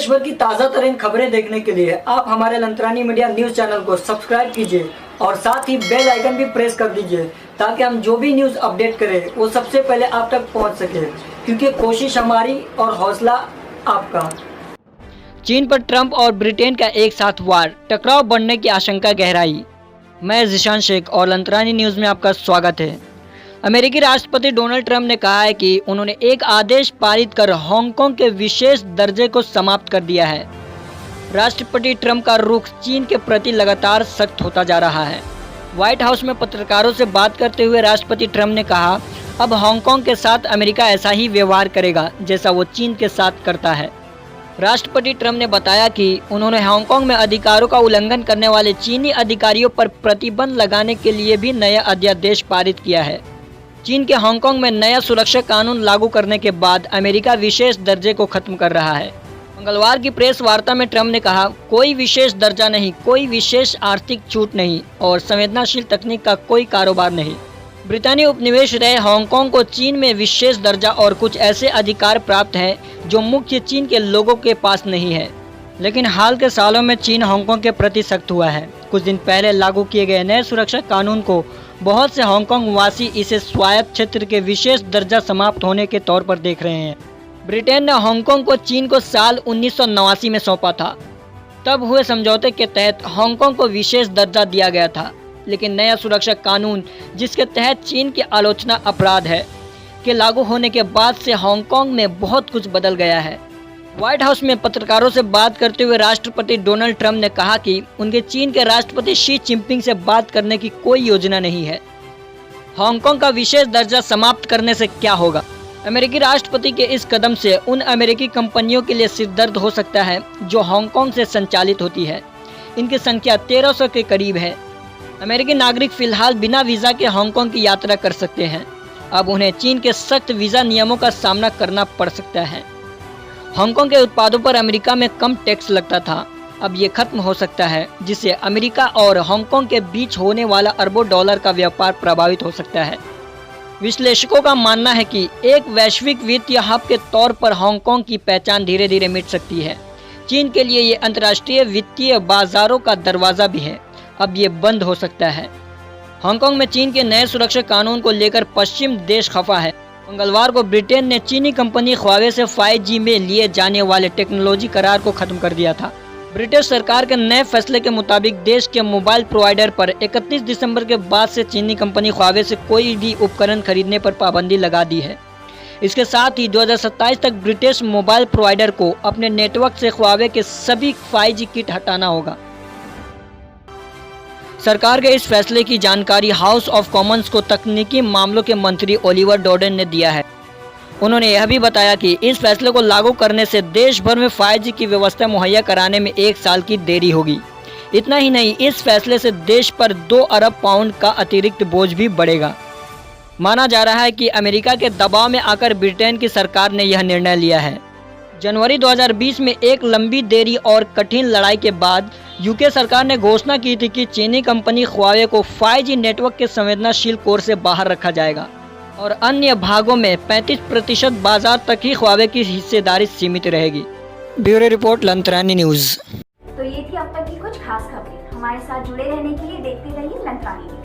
देश भर की ताज़ा तरीन खबरें देखने के लिए आप हमारे लंत्रानी मीडिया न्यूज़ चैनल को सब्सक्राइब कीजिए और साथ ही बेल आइकन भी प्रेस कर दीजिए ताकि हम जो भी न्यूज़ अपडेट करें वो सबसे पहले आप तक पहुंच सके, क्योंकि कोशिश हमारी और हौसला आपका। चीन पर ट्रंप और ब्रिटेन का एक साथ वार, टकराव बढ़ने की आशंका गहराई। मैं जिशान शेख और लंत्रानी न्यूज़ में आपका स्वागत है। अमेरिकी राष्ट्रपति डोनाल्ड ट्रंप ने कहा है कि उन्होंने एक आदेश पारित कर हांगकांग के विशेष दर्जे को समाप्त कर दिया है। राष्ट्रपति ट्रंप का रुख चीन के प्रति लगातार सख्त होता जा रहा है। व्हाइट हाउस में पत्रकारों से बात करते हुए राष्ट्रपति ट्रंप ने कहा, अब हांगकांग के साथ अमेरिका ऐसा ही व्यवहार करेगा जैसा वो चीन के साथ करता है। राष्ट्रपति ट्रंप ने बताया कि उन्होंने हांगकांग में अधिकारों का उल्लंघन करने वाले चीनी अधिकारियों पर प्रतिबंध लगाने के लिए भी नया अध्यादेश पारित किया है। चीन के हांगकांग में नया सुरक्षा कानून लागू करने के बाद अमेरिका विशेष दर्जे को खत्म कर रहा है। मंगलवार की प्रेस वार्ता में ट्रंप ने कहा, कोई विशेष दर्जा नहीं, कोई विशेष आर्थिक छूट नहीं और संवेदनशील तकनीक का कोई कारोबार नहीं। ब्रितानी उपनिवेश रहे हांगकांग को चीन में विशेष दर्जा और कुछ ऐसे अधिकार प्राप्त हैं जो मुख्य चीन के लोगों के पास नहीं है। लेकिन हाल के सालों में चीन हांगकांग के प्रति सख्त हुआ है। कुछ दिन पहले लागू किए गए नए सुरक्षा कानून को बहुत से हांगकांग वासी इसे स्वायत्त क्षेत्र के विशेष दर्जा समाप्त होने के तौर पर देख रहे हैं। ब्रिटेन ने हांगकांग को चीन को साल 1989 में सौंपा था। तब हुए समझौते के तहत हांगकांग को विशेष दर्जा दिया गया था। लेकिन नया सुरक्षा कानून, जिसके तहत चीन की आलोचना अपराध है, के लागू होने के बाद से हांगकांग में बहुत कुछ बदल गया है। व्हाइट हाउस में पत्रकारों से बात करते हुए राष्ट्रपति डोनाल्ड ट्रंप ने कहा कि उनके चीन के राष्ट्रपति शी चिनपिंग से बात करने की कोई योजना नहीं है। हांगकांग का विशेष दर्जा समाप्त करने से क्या होगा? अमेरिकी राष्ट्रपति के इस कदम से उन अमेरिकी कंपनियों के लिए सिरदर्द हो सकता है जो हांगकांग से संचालित होती है। इनकी संख्या 1300 के करीब है। अमेरिकी नागरिक फिलहाल बिना वीज़ा के हांगकांग की यात्रा कर सकते हैं। अब उन्हें चीन के सख्त वीज़ा नियमों का सामना करना पड़ सकता है। हांगकांग के उत्पादों पर अमेरिका में कम टैक्स लगता था, अब ये खत्म हो सकता है, जिससे अमेरिका और हांगकांग के बीच होने वाला अरबों डॉलर का व्यापार प्रभावित हो सकता है। विश्लेषकों का मानना है कि एक वैश्विक वित्तीय हब के तौर पर हांगकांग की पहचान धीरे धीरे मिट सकती है। चीन के लिए ये अंतर्राष्ट्रीय वित्तीय बाजारों का दरवाज़ा भी है, अब ये बंद हो सकता है। हांगकांग में चीन के नए सुरक्षा कानून को लेकर पश्चिम देश खफा है। मंगलवार को ब्रिटेन ने चीनी कंपनी ह्वावे से 5G में लिए जाने वाले टेक्नोलॉजी करार को खत्म कर दिया था। ब्रिटिश सरकार के नए फैसले के मुताबिक देश के मोबाइल प्रोवाइडर पर 31 दिसंबर के बाद से चीनी कंपनी ह्वावे से कोई भी उपकरण खरीदने पर पाबंदी लगा दी है। इसके साथ ही 2027 तक ब्रिटिश मोबाइल प्रोवाइडर को अपने नेटवर्क से ह्वावे के सभी 5G किट हटाना होगा। सरकार के इस फैसले की जानकारी हाउस ऑफ कॉमन्स को तकनीकी मामलों के मंत्री ओलिवर डोर्डन ने दिया है। उन्होंने यह भी बताया कि इस फैसले को लागू करने से देश भर में 5G की व्यवस्था मुहैया कराने में 1 साल की देरी होगी। इतना ही नहीं, इस फैसले से देश पर 2 अरब पाउंड का अतिरिक्त बोझ भी बढ़ेगा। माना जा रहा है कि अमेरिका के दबाव में आकर ब्रिटेन की सरकार ने यह निर्णय लिया है। जनवरी 2020 में एक लंबी देरी और कठिन लड़ाई के बाद यूके सरकार ने घोषणा की थी कि चीनी कंपनी ह्वावे को 5G नेटवर्क के संवेदनशील कोर से बाहर रखा जाएगा और अन्य भागों में 35% बाजार तक ही ह्वावे की हिस्सेदारी सीमित रहेगी। ब्यूरो रिपोर्ट, लंत्रानी न्यूज़। तो ये थी अब तक की कुछ खास खबरें। हमारे साथ जुड़े रहने के लिए देखते रहिए लंत्रानी।